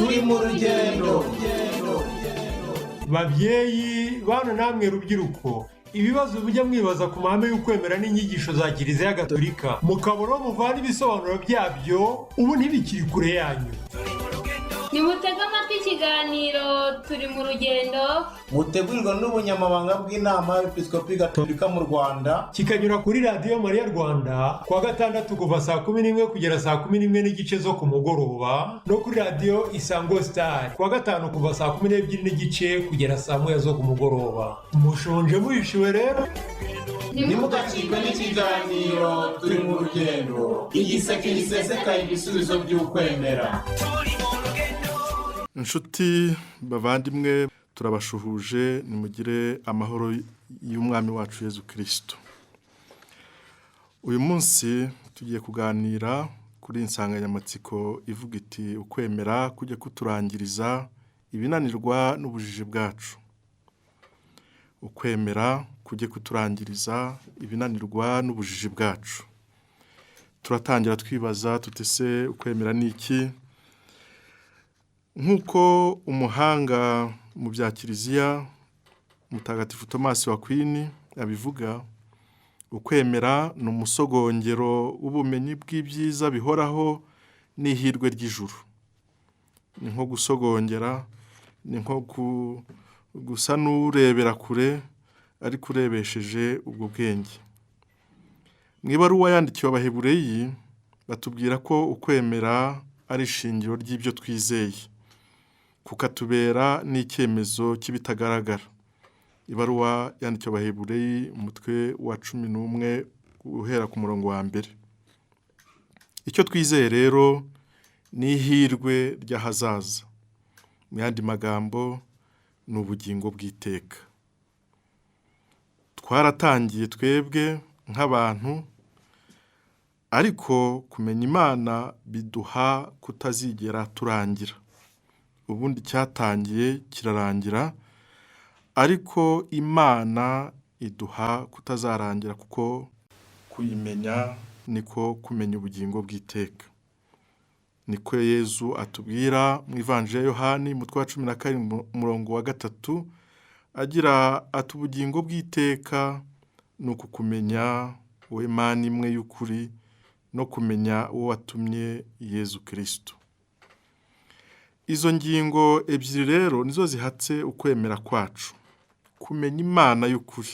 turi mu rugendo. Babyeyi bana namwe rubyiruko, ibibazo bijya mwibaza ku mahame y'ukwemera n'inyigisho za Kiliziya Gatolika mukabura muvana ibisobanuro byabyo, ubu ntibikiri kure yanyu. Nimutega amatwi ikiganiro turi mu rugendo, mutegurirwa n'ubunyamabanga bw'inama y'Episkopi Gatolika mu Rwanda, kikanyura kuri Radio Maria Rwanda kuwa gatandatu kuva saa 11 kugera saa 11 n'igice zo ku mugoroba, no kuri Radio Isango Star kuwa gatanu kuva saa 12 n'igice kugera saa 1 zo ku mugoroba. Mushonje muhishiwe rero, nimugacikwe n'ikiganiro turi mu rugendo, igiseke gisesekaye ibisubizo by'ukwemera. Inshuti bavandimwe, turabashuhuje, nimugire amahoro y'umwami wacu Yezu Kristo. Uyu munsi tugiye kuganira kuri insanganyamatsiko ivuga iti ukwemera kujya kuturangiriza ibinanirwa n'ubujiji bwacu. Ukwemera kujya kuturangiriza ibinanirwa n'ubujiji bwacu. Turatangira twibaza tutese ukwemera ni iki? Nk'uko umuhanga mu bya Kiliziya Mutagatifu Tomasi wa Kwini abivuga, ukwemera ni umusogongero w'ubumenyi bw'ibyiza bihoraho n'ihirwe ry'ijuru. Ni nko gusogongera, ni nko gusa n'urebera kure ariko urebesheje ubwo bwenge. Mu ibaruwa yandikiwe Abahebureyi batubwira ko ukwemera ari ishingiro ry'ibyo twizeye, kukatubera n'icyemezo cy'ibitagaragara. Ibaruwa yandikiwe Abahebureyi umutwe wa 11 guhera ku murongo wa mbere. Icyo twizeye rero ni ihirwe ry'ahazaza. Mu yandi magambo ni ubugingo bw'iteka. Twaratangiye twebwe nk'abantu, ariko kumenya Imana biduha kutazigera turangira. Ubundi cyatangiye kirarangira, ariko Imana iduha kutazarangira, kuko kuyimenya niko kumenya ubugingo bw'iteka. Niko Yezu atubwira mu Ivanjili ya Yohani umutwe wa 12 umurongo wa 3, agira ati ubugingo bw'iteka ni ukukumenya wowe Mana imwe y'ukuri, no kumenya uwo watumye Yezu Kristo. Izo ngingo ebyiri rero nizo zihatse ukwemera kwacu: kumenya Imana y'ukuri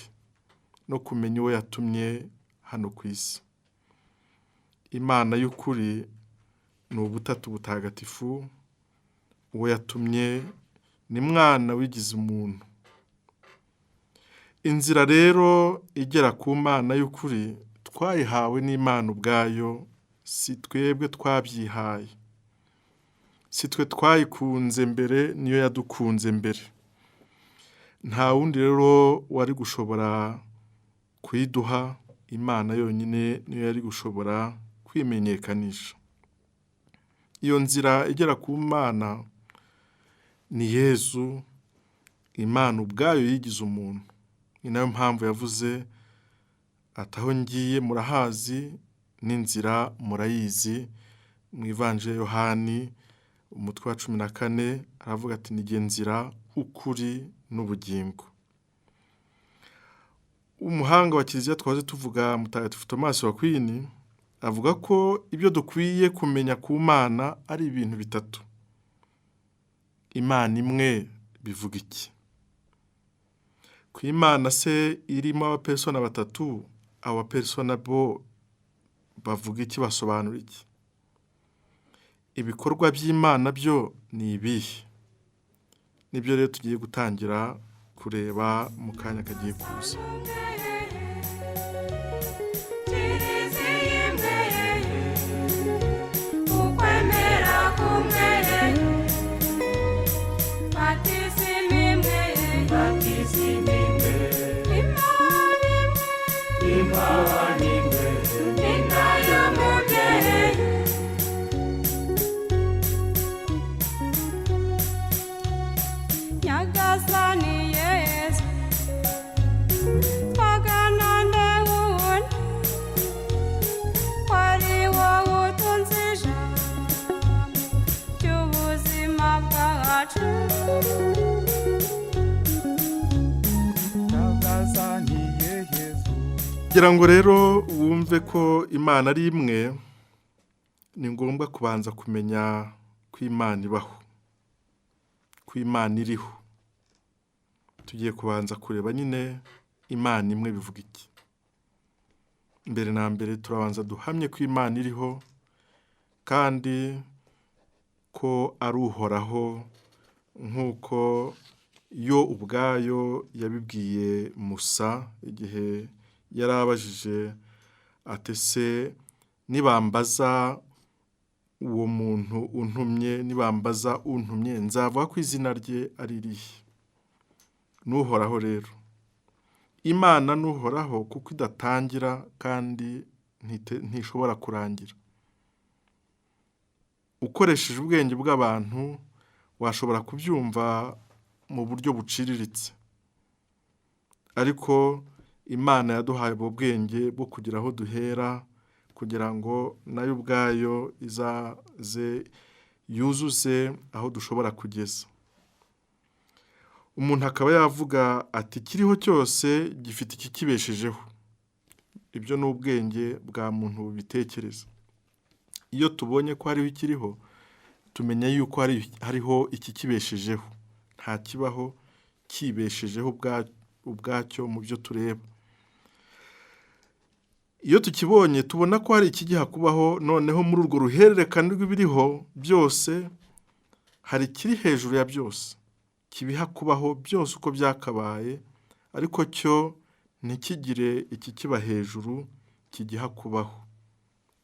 no kumenya uwo yatumye hano ku isi. Imana y'ukuri ni ubutatu butagatifu, uwo yatumye ni Mwana wigize umuntu. Inzira rero igera ku Mana y'ukuri twayihawe n'Imana ubwayo, si twebwe twabyihaye. Si twe twayikunze mbere, niyo yadukunze mbere. Nta wundi rero wari gushobora kuyiduha, Imana yonyine niyo yari gushobora kwimenyekanisha. Iyo nzira igera ku Mana ni Yezu, Imana ubwayo yigize umuntu. Ni nayo mpamvu yavuze ati aho ngiye murahazi, n'inzira murayizi. Mu Ivanjili ya Yohani umutwe wa 14 aravuga ati nige nzira, ukuri n'ubugingo. Umuhanga wa Kiliziya twaje tuvuga Mutagatifu Tomasi wa Kwini avuga ko ibyo dukwiye kumenya ku Mana ari ibintu bitatu. Imana imwe bivuga iki? Ku Imana se irimo abapersona batatu, abo bapersona bo bavuga iki, basobanura iki? Ibikorwa by'Imana byo ni ibihe? Nibyo rero tugiye gutangira kureba mu kanya kagiye kuza. Nyagasani Yesu, kugira ngo rero wumve ko Imana ari imwe, ni ngombwa kubanza kumenya ko Imana ibaho, ko Imana iriho. Tugiye kubanza kureba nyine Imana imwe bivuga iki. Mbere na mbere turabanza duhamye ko Imana iriho kandi ko ari uhoraho, nk'uko yo ubwayo yabibwiye Musa igihe yari abajije ati se nibambaza uwo muntu untumye, nibambaza untumye nzavuga ko izina rye ari irihe. N'uhoraho rero, Imana n'uhoraho kuko idatangira kandi ntishobora kurangira. Ukoresheje ubwenge bw'abantu washobora kubyumva mu buryo buciriritse, ariko Imana yaduhaye ubwo bwenge bwo kugira aho duhera, kugira ngo nayo ubwayo izaze yuzuze aho dushobora kugeza. Umuntu akaba yavuga ati kiriho cyose gifite ikikibeshejeho. Ibyo ni ubwenge bwa muntu bubitekereza. Iyo tubonye ko hariho ikiriho, tumenya yuko hariho ikikibeshejeho. Nta kibaho kibeshejeho ubwacyo mu byo tureba. Iyo tukibonye tubona ko hari ikigiha kubaho, noneho muri urwo ruhererekane rw'ibiriho byose hari ikiri hejuru ya byose, kibiha kubaho byose uko byakabaye, ariko cyo ntikigire ikikiba hejuru kigiha kubaho,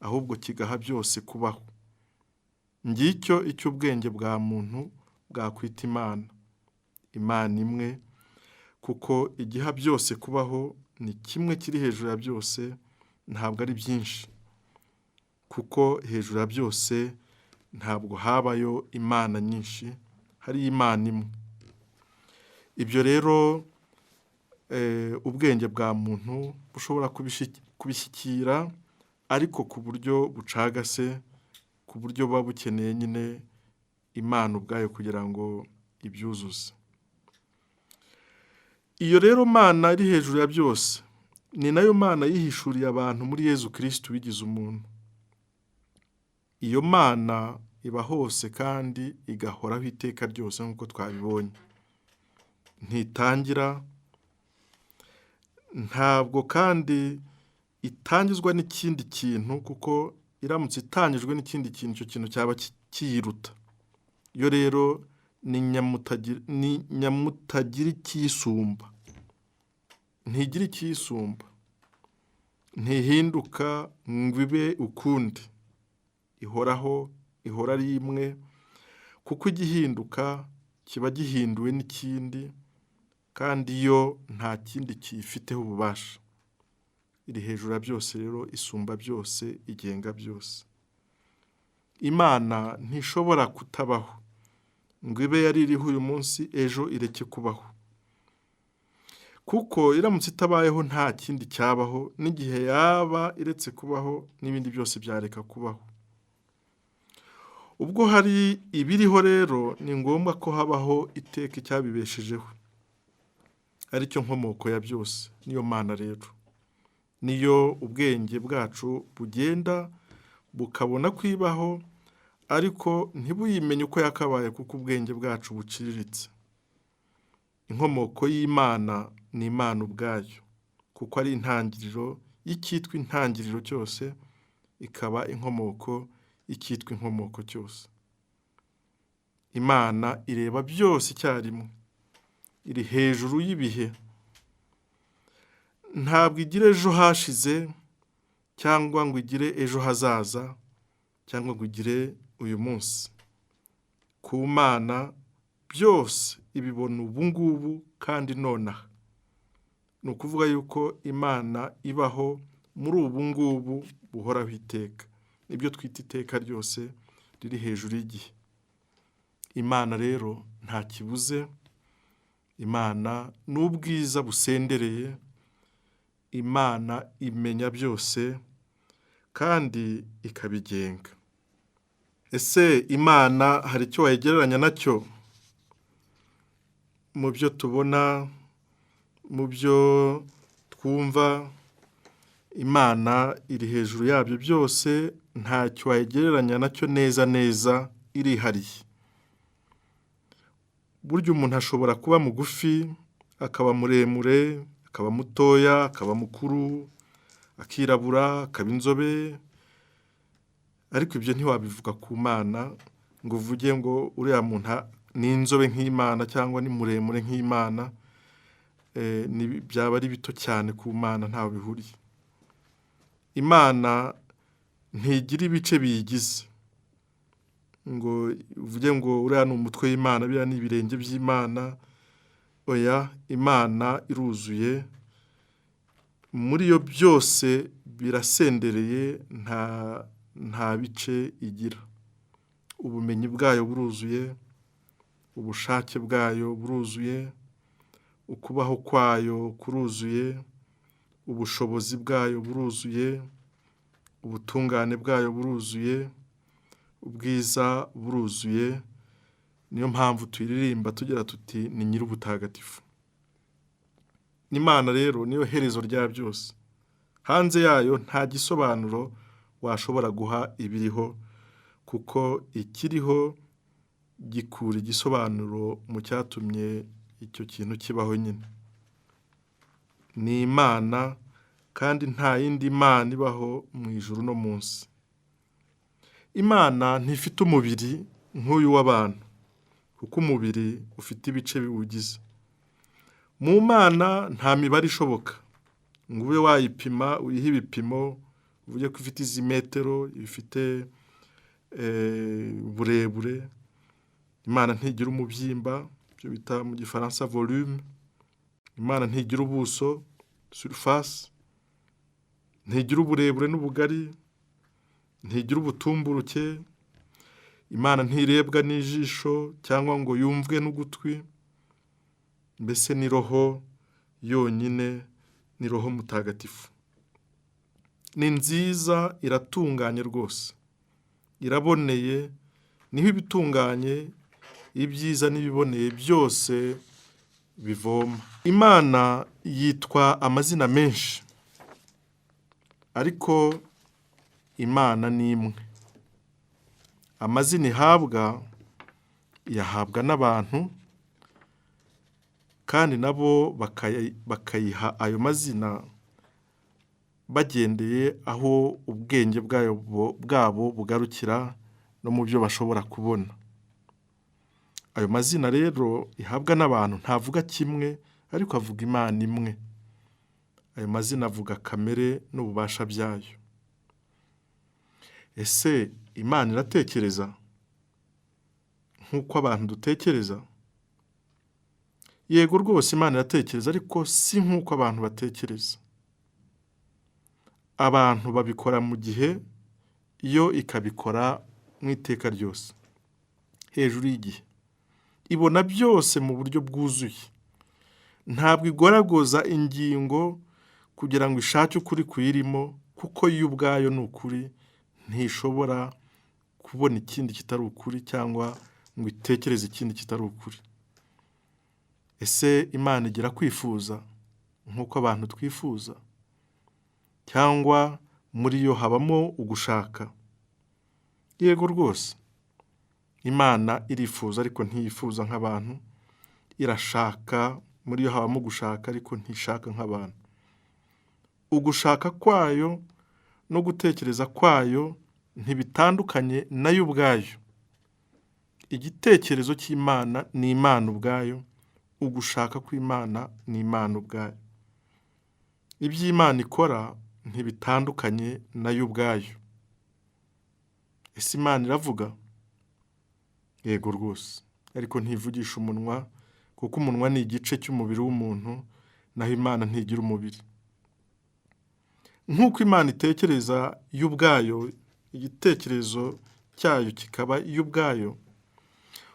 ahubwo kigaha byose kubaho. Ngicyo icyo ubwenge bwa muntu bwakwita Imana. Imana imwe, kuko igiha byose kubaho ni kimwe kiri hejuru ya byose, ntabwo ari byinshi, kuko hejuru ya byose ntabwo habayo imana nyinshi, hari Imana imwe. Ibyo rero ubwenge bwa muntu bushobora kubishyikira, ariko ku buryo bucagase, ku buryo buba bukeneye nyine Imana ubwayo kugira ngo ibyuzuze. Iyo rero Mana iri hejuru ya byose, ni nayo Mana yihishuriye abantu muri Yezu Kristo wigize umuntu. Iyo Mana iba hose kandi igahoraho iteka ryose nk'uko twabibonye. Ntitangira, ntabwo kandi itangizwa n'ikindi kintu, kuko iramutse itangijwe n'ikindi kintu, icyo kintu cyaba kiyiruta. Yo rero ni nyamutagira ikiyisumba. Ntigira ikiyisumba, ntihinduka ngo ibe ukundi. Ihoraho, ihora ari imwe, kuko igihinduka kiba gihinduwe n'ikindi, kandi yo nta kindi kiyifiteho ububasha. Iri hejuru ya byose rero, isumba byose, igenga byose. Imana ntishobora kutabaho ngo ibe yari iriho uyu munsi ejo ireke kubaho, kuko iramutse itabayeho nta kindi cyabaho, n'igihe yaba iretse kubaho n'ibindi byose byareka kubaho. Ubwo hari ibiriho rero, ni ngombwa ko habaho iteka icyabibeshejeho, ari cyo nkomoko ya byose. Niyo Mana rero, niyo ubwenge bwacu bugenda bukabona kwibaho, ariko ntibuyimenye uko yakabaye, kuko ubwenge bwacu buciriritse. Inkomoko y'Imana ni Imana ubwayo, kuko ari intangiriro y'icyitwa intangiriro cyose, ikaba inkomoko y'icyitwa inkomoko cyose. Imana ireba byose icyarimwe, iri hejuru y'ibihe. Ntabwo igira ejo hashize, cyangwa ngo igire ejo hazaza, cyangwa ngo igire uyu munsi. Ku Mana byose ibibona ubu ngubu kandi nonaha. Ni ukuvuga yuko Imana ibaho muri ubu ngubu buhoraho iteka. Nibyo twita iteka ryose riri hejuru y'igihe. Imana rero nta kibuze, Imana ni ubwiza busendereye, Imana imenya byose kandi ikabigenga. Ese Imana hari icyo wayigereranya nacyo? Mu byo tubona, mu byo twumva, Imana iri hejuru yabyo byose, ntacyo wayigereranya nacyo neza neza, irihariye. Burya umuntu ashobora kuba mugufi, akaba muremure, akaba mutoya, akaba mukuru, akirabura, akaba inzobe, ariko ibyo ntiwabivuga ku Mana ngo uvuge ngo uriya muntu ni inzobe nk'Imana cyangwa ni muremure nk'Imana. Byaba ari bito cyane ku Mana, ntaho bihuriye. Imana ntigira ibice biyigize ngo uvuge ngo uriya ni umutwe w'Imana, biriya ni ibirenge by'Imana. Oya, Imana iruzuye, muri yo byose birasendereye, nta bice igira. Ubumenyi bwayo buruzuye, ubushake bwayo buruzuye, ukubaho kwayo kuruzuye, ubushobozi bwayo buruzuye, ubutungane bwayo buruzuye, ubwiza buruzuye. Niyo mpamvu tuyiririmba tugira tuti ni nyir'ubutagatifu. Imana rero niyo herezo rya byose. Hanze yayo nta gisobanuro washobora guha ibiriho, kuko ikiriho gikura igisobanuro mu cyatumye icyo kintu kibaho nyine. Ni Imana kandi nta yindi Mana ibaho mu ijuru no munsi. Imana ntifite umubiri nk'uyu w'abantu, kuko umubiri ufite ibice biwugize. Mu Mana nta mibare ishoboka ngo ube wayipima, uyihe ibipimo, uvuge ko ifite izi metero, ifite uburebure. Imana ntigira umubyimba, ibyo bita mu gifaransa volume. Imana ntigira ubuso, surface. Ntigira uburebure n'ubugari, ntigira ubutumburuke. Imana ntirebwa n'ijisho cyangwa ngo yumvwe n'ugutwi. Mbese ni roho yonyine, ni roho mutagatifu. Ni nziza, iratunganye rwose, iraboneye, niho ibitunganye, ibyiza n'ibiboneye byose bivoma. Imana yitwa amazina menshi, ariko Imana ni imwe. Amazina ihabwa yahabwa n'abantu, kandi nabo bakayiha ayo mazina bagendeye aho ubwenge bwabo bugarukira no mu byo bashobora kubona. Ayo mazina rero ihabwa n'abantu ntavuga kimwe, ariko avuga Imana imwe. Ayo mazina avuga kamere n'ububasha byayo. Ese Imana iratekereza nk'uko abantu dutekereza? Yego rwose Imana iratekereza, ariko si nk'uko abantu batekereza. Abantu babikora mu gihe, yo ikabikora mu iteka ryose, hejuru y'igihe. Ibona byose mu buryo bwuzuye. Ntabwo igoragoza ingingo kugira ngo ishake ukuri kuyirimo, kuko yo ubwayo ni ukuri, ntishobora kubona ikindi kitari ukuri cyangwa ngo itekereze ikindi kitari ukuri. Ese Imana igira kwifuza nk'uko abantu twifuza? Cyangwa muri yo habamo ugushaka? Yego rwose, Imana irifuza ariko ntiyifuza nk'abantu. Irashaka, muri yo habamo gushaka ariko ntishaka nk'abantu. Ugushaka kwayo no gutekereza kwayo ntibitandukanye nayo ubwayo. Igitekerezo cy'Imana ni Imana ubwayo, ugushaka kw'Imana ni Imana ubwayo. Iby'Imana ikora ntibitandukanye nayo ubwayo. Ese Imana iravuga? Yego rwose, ariko ntivugisha umunwa, kuko umunwa ni igice cy'umubiri w'umuntu, naho Imana ntigira umubiri. Nk'uko Imana itekereza yo ubwayo, igitekerezo cyayo kikaba yo ubwayo,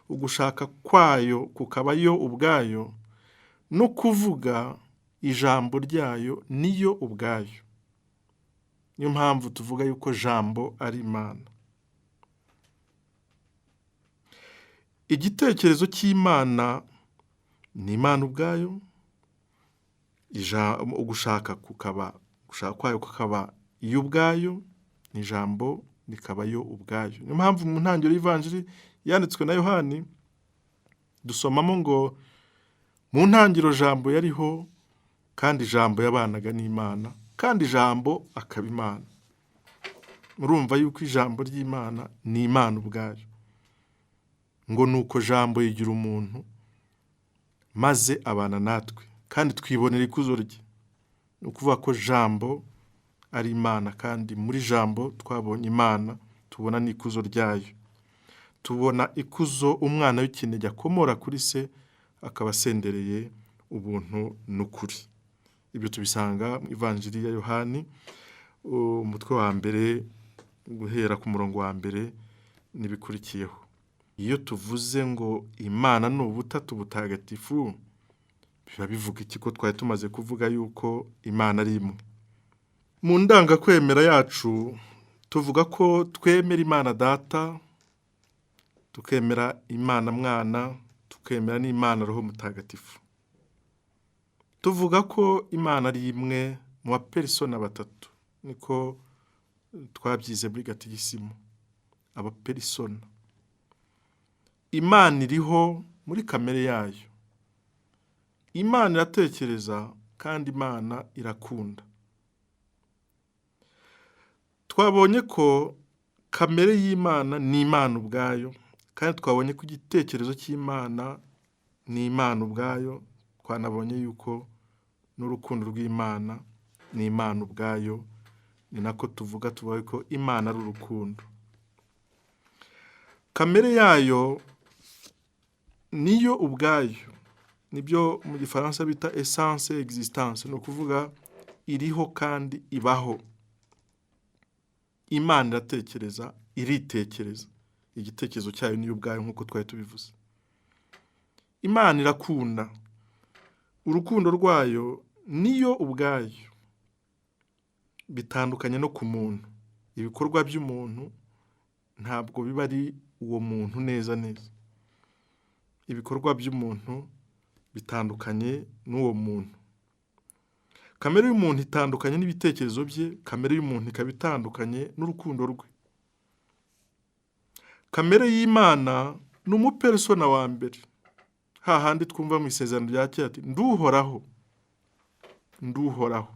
ugushaka kwayo kukaba yo ubwayo, no kuvuga ijambo ryayo niyo ubwayo. Niyo mpamvu tuvuga yuko jambo ari Imana. Igitekerezo cy'Imana ni Imana ubwayo, ugushaka kukaba gushaka kwayo kukaba iyo ubwayo, n'ijambo rikaba yo ubwayo. Niyo mpamvu mu ntangiriro y'ivanjiri yanditswe na Yohani dusomamo ngo mu ntangiriro jambo yariho, kandi ijambo yabanaga n'Imana, kandi ijambo akaba Imana. Murumva yuko ijambo ry'Imana ni Imana ubwayo. Ngo nuko jambo yigira umuntu maze abana natwe, kandi twibonera ikuzo rye. Ni ukuvuga ko jambo ari Imana, kandi muri jambo twabonye Imana, tubona n'ikuzo ryayo. Tubona ikuzo umwana w'ikinege akomora kuri se, akaba asendereye ubuntu n'ukuri. Ibyo tubisanga mu ivanjiri ya Yohani umutwe wa mbere guhera ku murongo wa mbere n'ibikurikiyeho. Iyo tuvuze ngo Imana ni ubutatu butagatifu, biba bivuga iki ko twari tumaze kuvuga yuko Imana ari imwe? Mu ndangakwemera yacu tuvuga ko twemera Imana Data, tukemera Imana Mwana, tukemera n'Imana Roho Mutagatifu. Tuvuga ko Imana ari imwe mu baperisona batatu, niko twabyize muri gatigisimu, abaperisona. Imana iriho muri kamere yayo. Imana iratekereza, kandi Imana irakunda. Twabonye ko kamere y'Imana ni Imana ubwayo, kandi twabonye ko igitekerezo cy'Imana ni Imana ubwayo. Twanabonye yuko n'urukundo rw'Imana ni Imana ubwayo. Ni nako tuvuga ko Imana ari urukundo. Kamere yayo niyo ubwayo, nibyo mu gifaransa bita essence existence, no kuvuga iriho kandi ibaho. Imana iratekereza, iritekereza. Igitekerezo cyayo niyo ubwayo, nk'uko twari tubivuze. Imana irakunda. Urukundo rwayo niyo ubwayo. Bitandukanye no ku muntu. Ibikorwa by'umuntu ntabwo biba ari uwo muntu neza neza. Ibikorwa by'umuntu bitandukanye n'uwo muntu. Kamere y'umuntu itandukanye n'ibitekerezo bye, kamere y'umuntu ikaba itandukanye n'urukundo rwe. Kamere y'Imana ni umupersona wa mbere. Hahandi twumva mu isezerano rya kera ati nduhoraho, nduhoraho.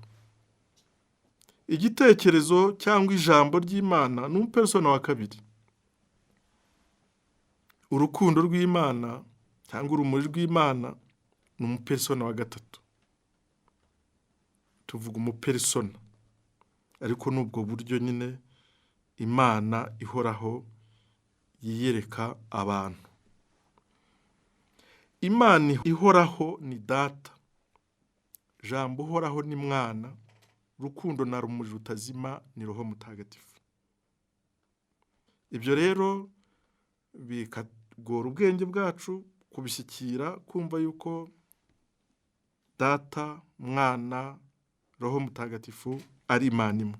Igitekerezo cyangwa ijambo ry'Imana ni umupersona wa kabiri. Urukundo rw'Imana cyangwa urumuri rw'Imana ni umupersona wa gatatu. Tuvuga umupersona, ariko n'ubwo buryo nyine Imana ihoraho yiyereka abantu. Imana ihoraho ni Data, jambo uhoraho ni Mwana, rukundo na rumuri rutazima ni Roho Mutagatifu. Ibyo rero bikagora ubwenge bwacu kubishyikira, kumva yuko Data, Mwana, Roho Mutagatifu ari Imana imwe.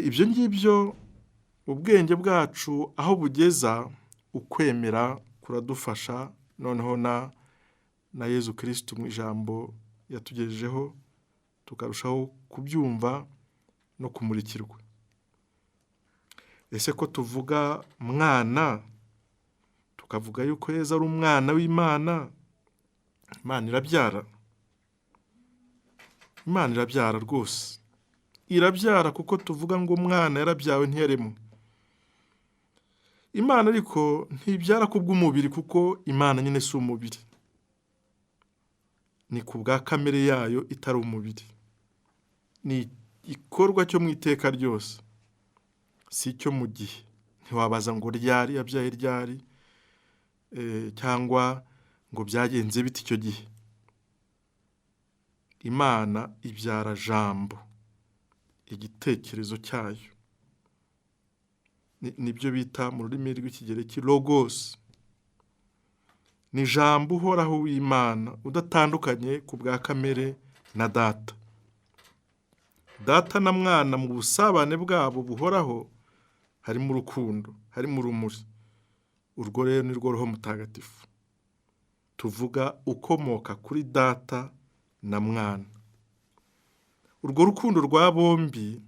Ibyo ngibyo ubwenge bwacu aho bugeza, ukwemera kuradufasha, noneho na Yezu Kristo mu ijambo yatugejejeho tukarushaho kubyumva no kumurikirwa. Ese ko tuvuga Mwana, tukavuga yuko Yezu ari umwana w'Imana, Imana irabyara? Imana irabyara rwose. Irabyara kuko tuvuga ngo umwana yarabyawe ntiyaremwe. Imana ariko ntibyara kubw'umubiri, kuko Imana nyine si umubiri. Ni kubwa kamere yayo itari umubiri. Ni igikorwa cyo mu iteka ryose, si cyo mu gihe. Ntiwabaza ngo ryari yabyaye ryari, cyangwa ngo byagenze bite icyo gihe. Imana ibyara jambo, igitekerezo cyayo. Nibyo bita mu rurimi rw'ikigereki logos. Ni jambo uhoraho w'Imana, udatandukanye ku bwa kamere na Data. Data na Mwana mu busabane bwabo buhoraho harimo urukundo, harimo urumuri. Urwo rero ni rwo Roho Mutagatifu tuvuga, ukomoka kuri Data na mwana. Urwo rukundo rwa bombi,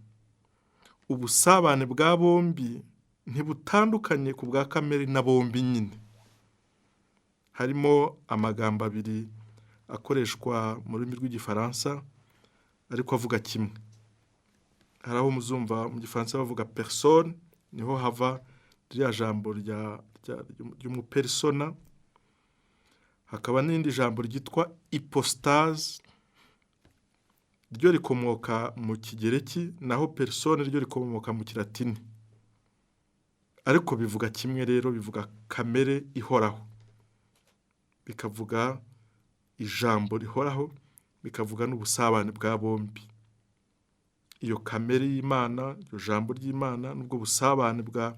ubusabane bwa bombi ntibutandukanye ku bwa kamere na bombi nyine. Harimo amagambo abiri akoreshwa mu rurimi rw'igifaransa ariko avuga kimwe. Hari aho muzumva mu gifaransa bavuga personne, niho hava rya jambo ry'umupersona. Hakaba n'indi jambo ryitwa hypostase, ryo rikomoka mu kigereki, naho persone ryo rikomoka mu kilatini. Ariko bivuga kimwe rero, bivuga kamere ihoraho, bikavuga ijambo rihoraho, bikavuga n'ubusabane bwa bombi. Iyo kamere y'Imana, iyo jambo ry'Imana, n'ubwo busabane bwa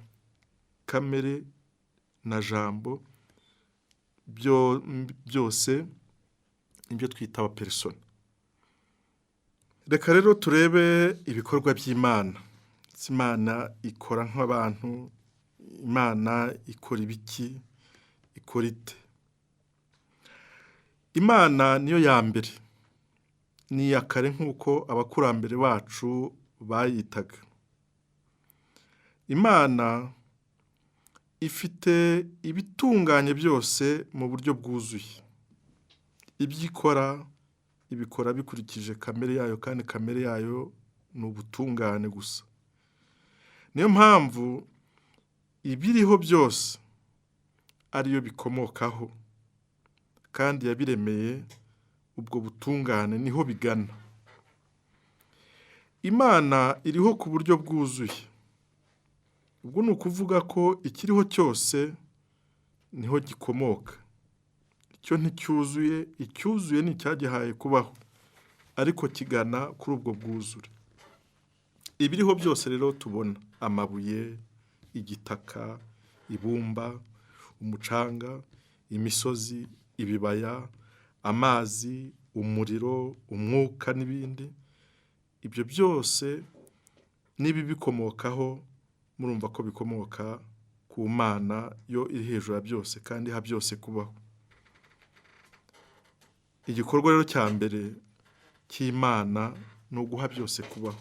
kamere na jambo, byose ibyo twita abaperisona. Reka rero turebe ibikorwa by'Imana. Imana ikora nk'abantu, Imana ikora ibiki, ikora ite? Imana niyo ya mbere, ni iya kare nk'uko abakurambere bacu bayitaga. Imana ifite ibitunganye byose mu buryo bwuzuye. Ibyo ikora, ibikora bikurikije kamere yayo, kandi kamere yayo ni ubutungane gusa. Niyo mpamvu ibiriho byose ariyo bikomokaho, kandi yabiremeye ubwo butungane, niho bigana. Imana iriho ku buryo bwuzuye. Ubwo ni ukuvuga ko ikiriho cyose niho gikomoka. Icyo nticyuzuye, icyuzuye ni icyagihaye kubaho, ariko kigana kuri ubwo bwuzure. Ibiriho byose rero tubona: amabuye, igitaka, ibumba, umucanga, imisozi, ibibaya, amazi, umuriro, umwuka n'ibindi. Ibyo byose n'ibibikomokaho, murumva ko bikomoka ku Mana, yo iri hejuru ya byose kandi iha byose kubaho. Igikorwa rero cya mbere cy'Imana ni uguha byose kubaho.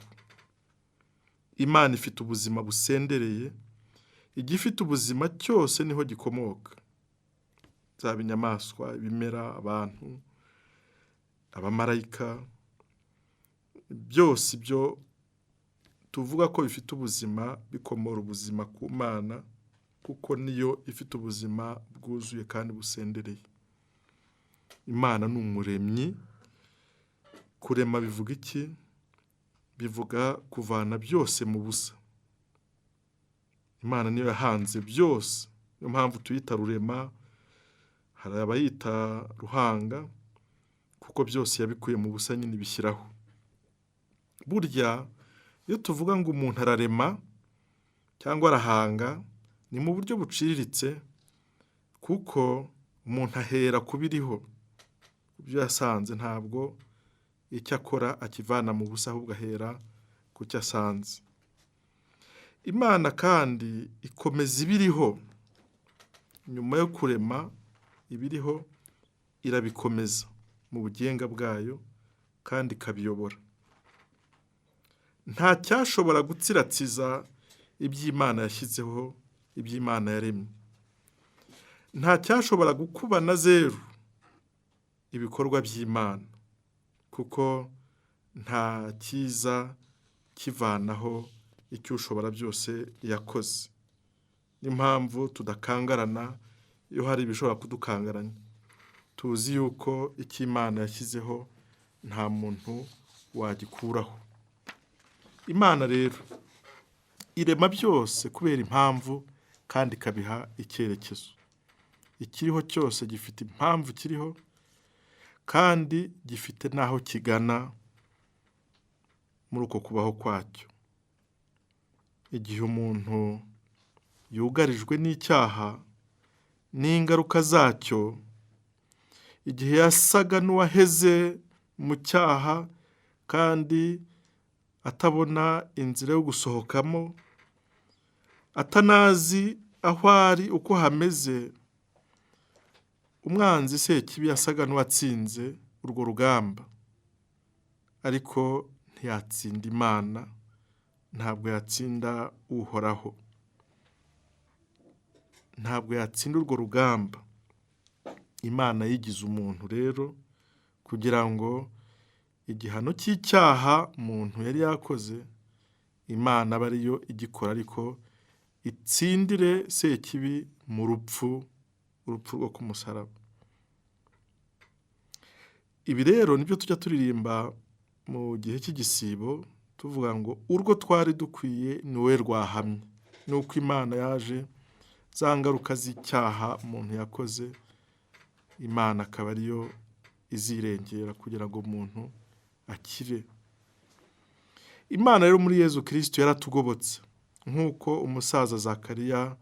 Imana ifite ubuzima busendereye. Igifite ubuzima cyose niho gikomoka. Zaba inyamaswa, ibimera, abantu, abamarayika, byose ibyo tuvuga ko bifite ubuzima, bikomora ubuzima ku Mana, kuko niyo ifite ubuzima bwuzuye kandi busendereye. Imana ni umuremyi. Kurema bivuga iki? Bivuga kuvana byose mu busa. Imana niyo yahanze byose, niyo mpamvu tuyita rurema. Hari abayita ruhanga, kuko byose yabikuye mu busa nyine bishyiraho. Burya iyo tuvuga ngo umuntu ararema cyangwa arahanga, ni mu buryo buciriritse, kuko umuntu ahera ku biriho, ibyo yasanze. Ntabwo icyo akora akivana mu busa, ahubwo ahera ku cyo asanze. Imana kandi ikomeza ibiriho. Nyuma yo kurema ibiriho, irabikomeza mu bugenga bwayo kandi ikabiyobora. Nta cyashobora gutsiratsiza iby'Imana yashyizeho, iby'Imana yaremye. Nta cyashobora gukuba na zeru ibikorwa by'Imana, kuko nta cyiza kivanaho icyo ushobora byose yakoze. Niyo mpamvu tudakangarana iyo hari ibishobora kudukangaranya. Tuzi yuko icyo Imana yashyizeho nta muntu wagikuraho. Imana rero irema byose kubera impamvu, kandi ikabiha icyerekezo. Ikiriho cyose gifite impamvu kiriho, kandi gifite n'aho kigana muri uko kubaho kwacyo. Igihe umuntu yugarijwe n'icyaha n'ingaruka zacyo, igihe yasaga n'uwaheze mu cyaha kandi atabona inzira yo gusohokamo, atanazi aho ari uko hameze, umwanzi Sekibi yasaga n'uwatsinze urwo rugamba. ariko ntiyatsinda Imana, ntabwo yatsinda uhoraho, ntabwo yatsinda urwo rugamba. Imana yigize umuntu rero kugira ngo igihano cy'icyaha umuntu yari yakoze, Imana aba ariyo igikora, ariko itsindire sekibi mu urupfu rwo ku musaraba. Ibi rero nibyo tujya turirimba mu gihe cy'igisibo, tuvuga ngo urwo twari dukwiye ni we rwahamye. Ni uko Imana yaje, za ngaruka z'icyaha umuntu yakoze, Imana akaba ariyo izirengera kugira ngo umuntu akire. Imana rero muri Yezu Kristo yaratugobotse, nk'uko umusaza Zakariya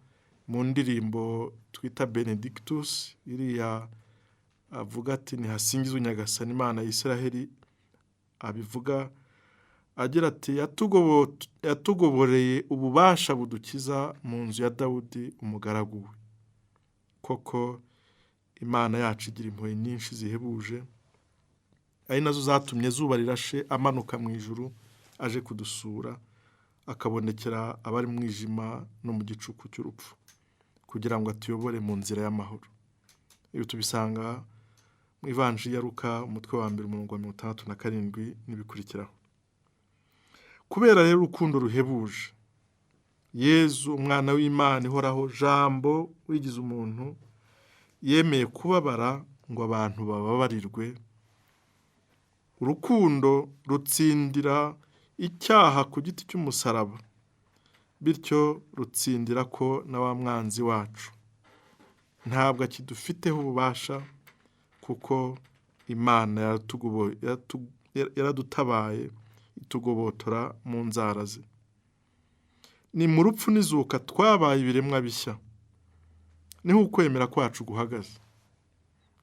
mu ndirimbo twita Benedictus iriya avuga ati nihasingizwe Nyagasani Imana ya Isiraheli, abivuga agira ati yatugoboreye ububasha budukiza mu nzu ya Dawudi umugaragu we. Koko Imana yacu igira impuhwe nyinshi zihebuje, ari nazo zatumye zuba rirashe amanuka mu ijuru aje kudusura, akabonekera abari mu mwijima no mu gicuku cy'urupfu, kugira ngo atuyobore mu nzira y'amahoro. Ibi tubisanga mu Ivanjili ya Luka umutwe wa 1 umurongo wa 67 n'ibikurikiraho. Kubera rero urukundo ruhebuje, Yezu umwana w'Imana ihoraho, Jambo wigize umuntu, yemeye kubabara ngo abantu bababarirwe. Urukundo rutsindira icyaha ku giti cy'umusaraba, bityo rutsindira ko na wa mwanzi wacu ntabwo akidufiteho ububasha, kuko Imana yaradutabaye itugobotora mu nzara ze. Ni mu rupfu n'izuka twabaye ibiremwa bishya, niho ukwemera kwacu guhagaze.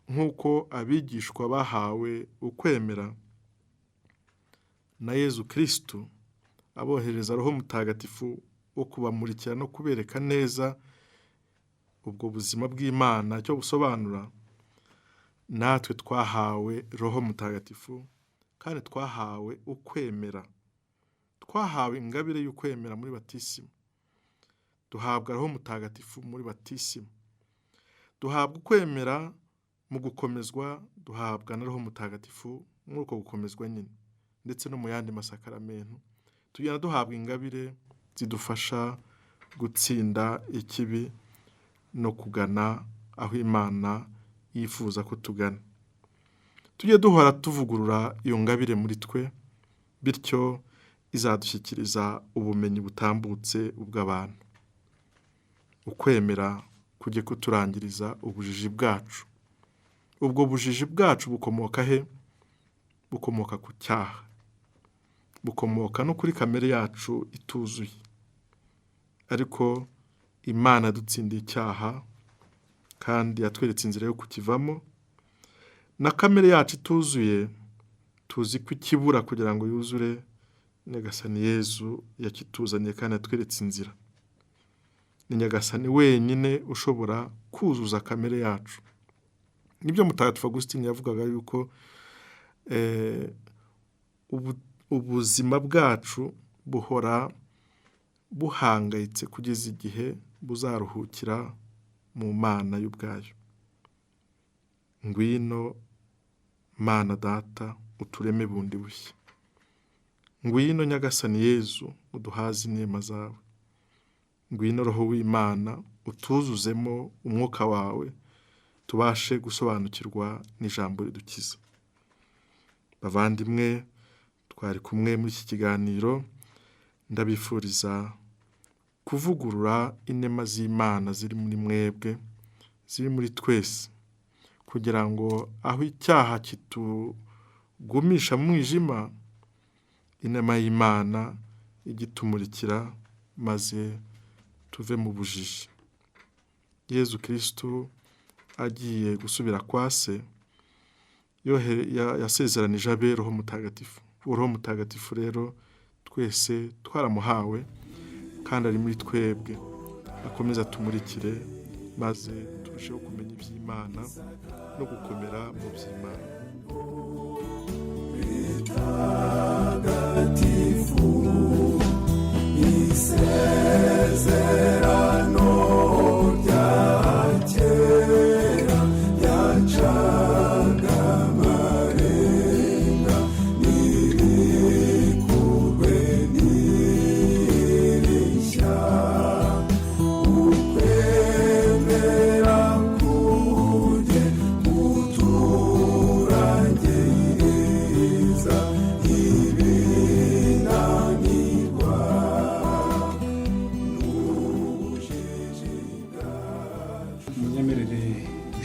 Nk'uko abigishwa bahawe ukwemera na Yezu Kristo, abohereza Roho Mutagatifu wo kubamurikira no kubereka neza ubwo buzima bw'Imana cyo busobanura, natwe twahawe Roho Mutagatifu kandi twahawe ukwemera. Twahawe ingabire y'ukwemera muri batisimo, duhabwa Roho Mutagatifu muri batisimo, duhabwa ukwemera mu gukomezwa, duhabwa na Roho Mutagatifu muri uko gukomezwa nyine, ndetse no mu yandi masakaramentu tugenda duhabwa ingabire zidufasha gutsinda ikibi no kugana aho Imana yifuza ko tugana. Tujye duhora tuvugurura iyo ngabire muri twe, bityo izadushyikiriza ubumenyi butambutse ubw'abantu. Ukwemera kujye kuturangiriza ubujiji bwacu. Ubwo bujiji bwacu bukomoka he? Bukomoka ku cyaha, bukomoka no kuri kamere yacu ituzuye. Ariko Imana yadutsindiye icyaha kandi yatweretse inzira yo kukivamo, na kamere yacu ituzuye tuzi ko ikibura kugira ngo yuzure, Nyagasani Yezu yakituzaniye kandi yatweretse inzira. Ni Nyagasani wenyine ushobora kuzuza kamere yacu. Nibyo Mutagatifu Augustin yavugaga yuko ubuzima bwacu buhora buhangayitse kugeza igihe buzaruhukira mu Mana y'ubwayo. Ngwino Mana Data, utureme bundi bushya. Ngwino Nyagasani Yezu, uduhaze inema zawe. Ngwino Roho w'Imana, utuzuzemo umwuka wawe, tubashe gusobanukirwa n'ijambo ridukiza. Bavandimwe, twari kumwe muri iki kiganiro, ndabifuriza kuvugurura inema z'Imana ziri muri mwebwe, ziri muri twese, kugira ngo aho icyaha kitugumisha mu mwijima, inema y'Imana igitumurikira, maze tuve mu bujiji. Yezu Kristo agiye gusubira kwa se, yasezeranije abe Roho Mutagatifu. Roho Mutagatifu rero twese twaramuhawe kandi ari muri twebwe, akomeza tumurikire, maze turusheho kumenya iby'Imana no gukomera mu by'Imana.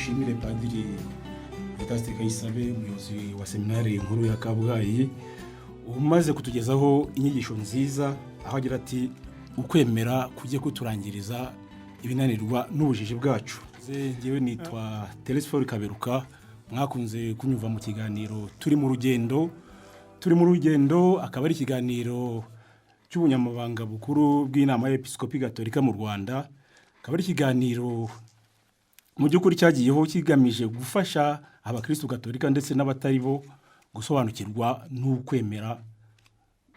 dushimire Padri Vedaste Kayisabe umuyobozi wa seminari nkuru ya Kabgayi umaze kutugezaho inyigisho nziza aho agira ati ukwemera kujye kuturangiriza ibinanirwa n'ubujiji bwacu. Ngewe nitwa Telesfor Kaberuka mwakunze kunyumva mu kiganiro turi mu rugendo akaba ari ikiganiro cy'ubunyamabanga bukuru bw'inama y'Episkopi Gatolika mu Rwanda. Akaba ari ikiganiro mu by'ukuri cyagiyeho kigamije gufasha abakristo Gatolika ndetse n'abatari bo gusobanukirwa n'ukwemera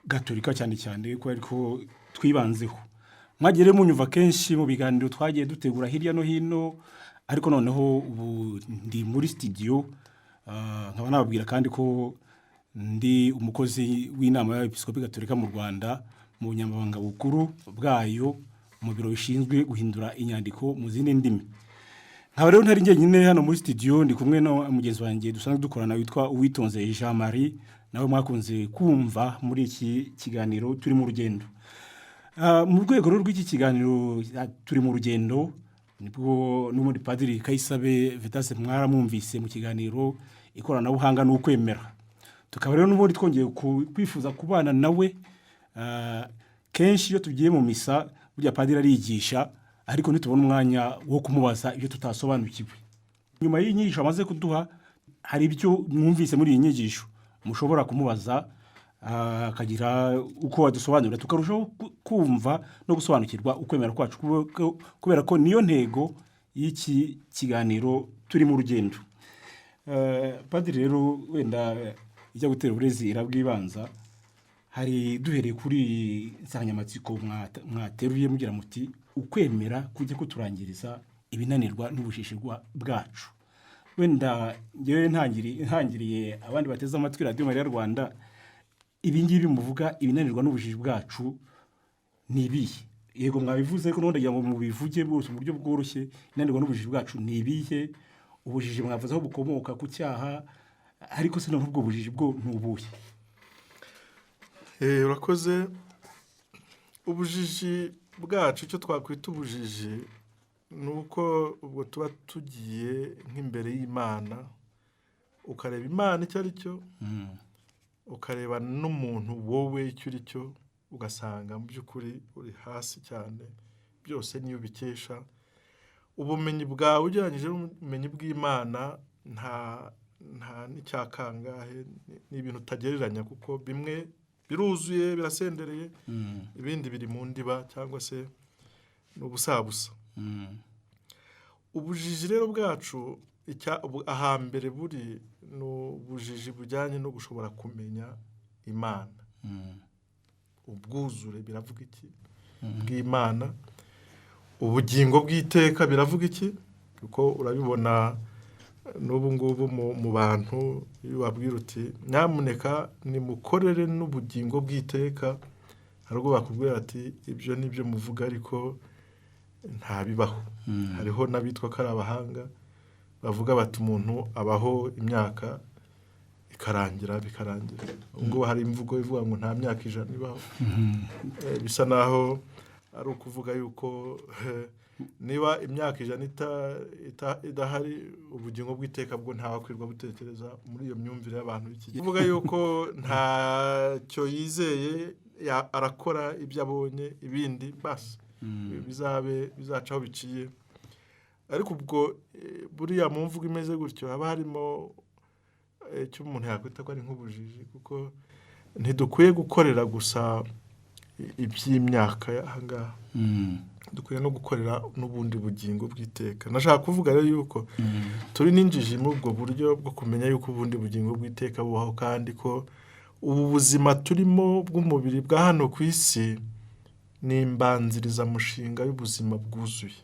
Gatolika cyane cyane ko ariko twibanzeho. Mwagere munyumva kenshi mu biganiro twagiye dutegura hirya no hino, ariko noneho ubu ndi muri studio nkaba nababwira kandi ko ndi umukozi w'inama y'Episkopi Gatolika mu Rwanda mu bunyamabanga bukuru bwayo mu biro bishinzwe guhindura inyandiko mu zindi ndimi. Nkaba rero ntari njyenyine hano muri studio, ndi kumwe na mugenzi wanjye dusanzwe dukorana witwa Uwitonze Jean Marie, nawe mwakunze kumva muri iki kiganiro turi mu rugendo. Mu rwego rw'iki kiganiro turi mu rugendo nibwo n'umundi Padri Kayisabe Vedaste mwaramwumvise mu kiganiro ikoranabuhanga n'ukwemera. Tukaba rero n'ubundi twongeye kwifuza kubana nawe. Kenshi iyo tugiye mu misa burya Padri arigisha, ariko nitubona umwanya wo kumubaza ibyo tutasobanukiwe. Nyuma y'inyigisho amaze kuduha, hari ibyo mwumvise muri iyi nyigisho mushobora kumubaza akagira uko wadusobanurira tukarushaho kumva no gusobanukirwa ukwemera kwacu, kubera ko niyo ntego y'iki kiganiro turi mu rugendo. Padri rero wenda ijya gutera uburezi irabwibanza, hari duhereye kuri insanganyamatsiko mwateruye mugira muti ukwemera kujye kuturangiriza ibinanirwa n'ubushishirwa bwacu. Wenda ngewe ntangiriye abandi bateze amatwi Radio Maria Rwanda, ibi ngibi muvuga ibinanirwa n'ubujiji bwacu ni ibihe? Yego mwabivuze ko nondagira ngo mubivuge bwose mu buryo bworoshye. Inanirwa n'ubujiji bwacu ni ibihe? Ubujiji mwavuze aho bukomoka ku cyaha, ariko se n'ubwo bujiji bwo ntubuye? Urakoze. Ubujiji bwacu icyo twakwita ubujiji nuko ubwo tuba tugiye nk'imbere y'Imana, ukareba Imana icyo ari cyo, ukareba n'umuntu wowe icyo uri cyo, ugasanga mu by'ukuri uri hasi cyane. Byose niyo bikesha ubumenyi bwawe ugereranyije n'ubumenyi bw'Imana. nta n'icyakangahe, ni ibintu utagereranya, kuko bimwe biruzuye birasendereye, ibindi biri mu ndiba cyangwa se n'ubusabusa. Ubujiji rero bwacu ahambere buri n'ubujiji bujyanye no gushobora kumenya Imana. Ubwuzure biravuga iki bw'Imana? Ubugingo bw'iteka biravuga iki? Kuko urabibona n'ubu ngubu mu bantu iyo babwira uti nyamuneka nimukorere n'ubugingo bw'iteka, hari ubwo bakubwira ati ibyo nibyo muvuga ariko ntabibaho. Hariho n'abitwa ko ari abahanga bavuga bati umuntu abaho imyaka ikarangira bikarangira. Ubwo hari imvugo ivuga ngo nta myaka 100 ibaho. Bisa naho ari ukuvuga yuko niba imyaka 100 idahari, ubugingo bw'iteka bwo ntawakwirwa butekereza muri iyo myumvire y'abantu b'iki gihe. Uvuga yuko ntacyo yizeye, arakora ibyo abonye, ibindi basi bizacaho biciye. Ariko ubwo buriya mu mvugo imeze gutyo haba harimo icyo umuntu yakwita ko ari nk'ubujiji, kuko ntidukwiye gukorera gusa iby'imyaka y'ahangaha, dukwiye no gukorera n'ubundi bugingo bw'iteka. Nashaka kuvuga rero yuko turi n'injiji muri ubwo buryo bwo kumenya yuko ubundi bugingo bw'iteka bubaho, kandi ko ubu buzima turimo bw'umubiri bwa hano ku isi ni imbanzirizamushinga y'ubuzima bwuzuye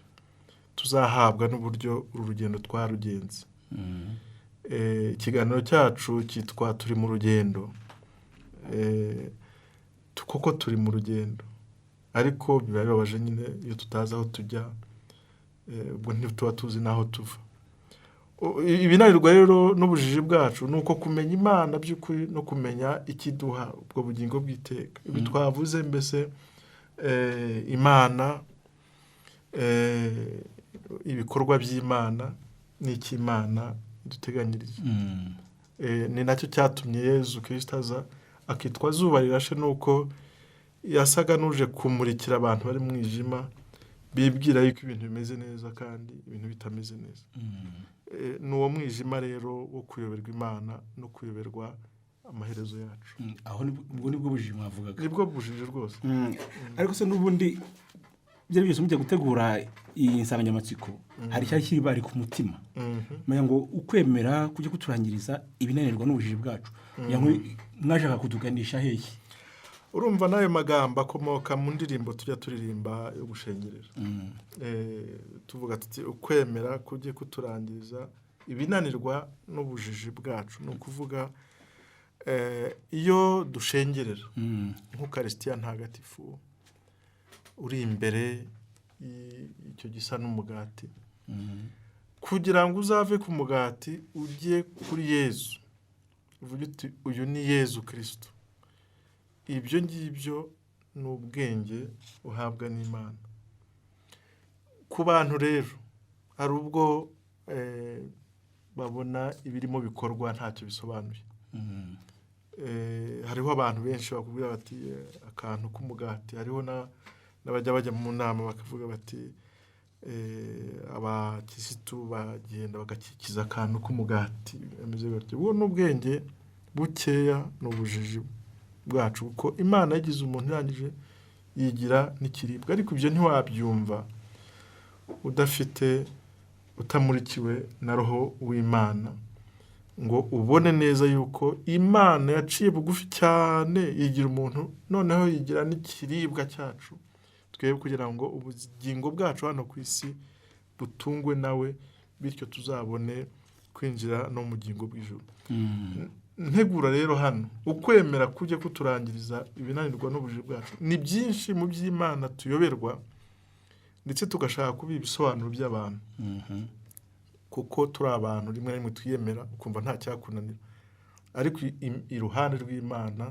tuzahabwa n'uburyo uru rugendo twarugenze. Ikiganiro cyacu cyitwa turi mu rugendo. Koko turi mu rugendo, ariko biba bibabaje nyine iyo tutazi aho tujya, ubwo ntituba tuzi n'aho tuva. Ibinanirwa rero n'ubujiji bwacu ni uko kumenya Imana by'ukuri no kumenya ikiduha ubwo bugingo bw'iteka. Ibi twavuze mbese Imana, ibikorwa by'Imana n'ikimana duteganyirije. Ni nacyo cyatumye Yezu Kristo aza akitwa zuba rirashe, nuko yasaga n'uje kumurikira abantu bari mu mwijima bibwira yuko ibintu bimeze neza kandi ibintu bitameze neza. Ni uwo mwijima rero wo kuyoberwa Imana no kuyoberwa amaherezo yacu. Aho nibwo bujiji mwavugaga. Nibwo bujiji rwose. Ariko se n'ubundi byari byose mujya gutegura iyi nsanganyamatsiko hari cyari kiri bari ku mutima. Menya ngo ukwemera kujya kuturangiriza ibinanirwa n'ubujiji bwacu. Mwashaka kutuganisha hehe? Urumva nayo magambo akomoka mu ndirimbo tujya turirimba yo gushengerera. Tuvuga tuti ukwemera kujye kuturangiriza ibinanirwa n'ubujiji bwacu. Ni ukuvuga iyo dushengerera nk'Ukaristiya ntagatifu uri imbere icyo gisa n'umugati, kugira ngo uzave ku mugati ujye kuri Yezu, uvuge uti uyu ni Yezu Kristo. Ibyo ngibyo ni ubwenge uhabwa n'Imana. Ku bantu rero hari ubwo babona ibirimo bikorwa ntacyo bisobanuye. Hariho abantu benshi bakubwira bati akantu k'umugati. Hariho n'abajya bajya mu nama bakavuga bati abakirisitu bagenda bagakikiza akantu k'umugati. Ubu ni ubwenge bukeya n'ubujiji bwacu, kuko Imana yagize umuntu irangije yigira n'ikiribwa. Ariko ibyo ntiwabyumva utamurikiwe na Roho w'Imana ngo ubone neza yuko Imana yaciye bugufi cyane yigira umuntu, noneho yigira n'ikiribwa cyacu twebwe, kugira ngo ubugingo bwacu hano ku isi butungwe nawe, bityo tuzabone kwinjira no mu bugingo bw'ijuru. Ntegura rero hano ukwemera kujya kuturangiriza ibinanirwa n'ubujiji bwacu. Ni byinshi mu by'Imana tuyoberwa ndetse tugashaka kuba ibisobanuro by'abantu, kuko turi abantu rimwe na rimwe twiyemera ukumva nta cyakunanira, ariko iruhande rw'Imana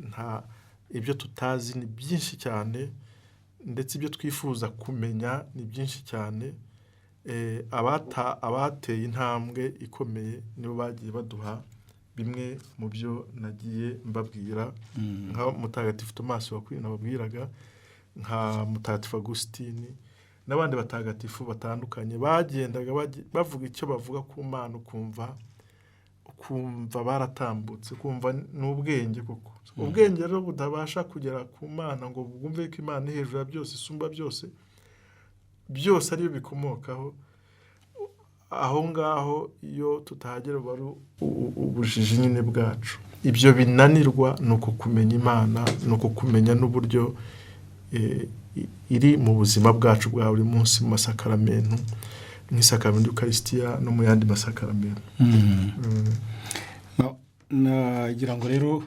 nta ibyo tutazi ni byinshi cyane, ndetse ibyo twifuza kumenya ni byinshi cyane. Abateye intambwe ikomeye nibo bagiye baduha bimwe mu byo nagiye mbabwira, nka Mutagatifu Tomasi wakwina babwiraga, nka Mutagatifu Agusitini n'abandi batagatifu batandukanye bagendaga bavuga icyo bavuga ku Mana, ukumva baratambutse, kumva n'ubwenge koko. Ubwenge rero budabasha kugera ku Mana ngo bwumve ko Imana hejuru ya byose, isumba byose, byose ariyo bikomokaho. Aho ngaho iyo tutahagera bari ubujiji nyine bwacu. Ibyo binanirwa ni uko kumenya Imana, ni uko kumenya n'uburyo iri mu buzima bwacu bwa buri munsi, mu masakaramentu, nk'isakaramento y'Ukaristiya no mu yandi masakaramentu. Nagira ngo rero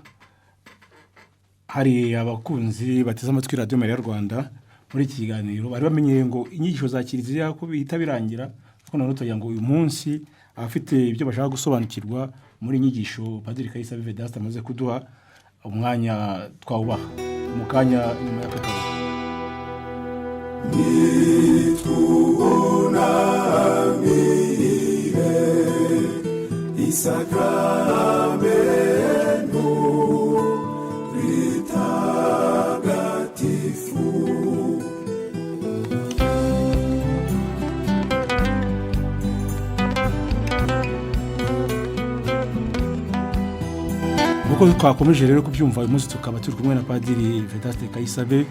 hari abakunzi bateze amatwi Radio Mariya Rwanda muri iki kiganiro bari bamenyeye ngo inyigisho za Kiliziya ko bihita birangira, ariko none tugira ngo uyu munsi abafite ibyo bashaka gusobanukirwa muri inyigisho Padri Kayisabe Vedaste amaze kuduha, umwanya twawubaha mu kanya nyuma ya Katolika. Nitubona mire isakramento ritagatifu. Uko twakomeje rero kubyumva uyu munsi tukaba turi kumwe na Padri Vedaste Kayisabe,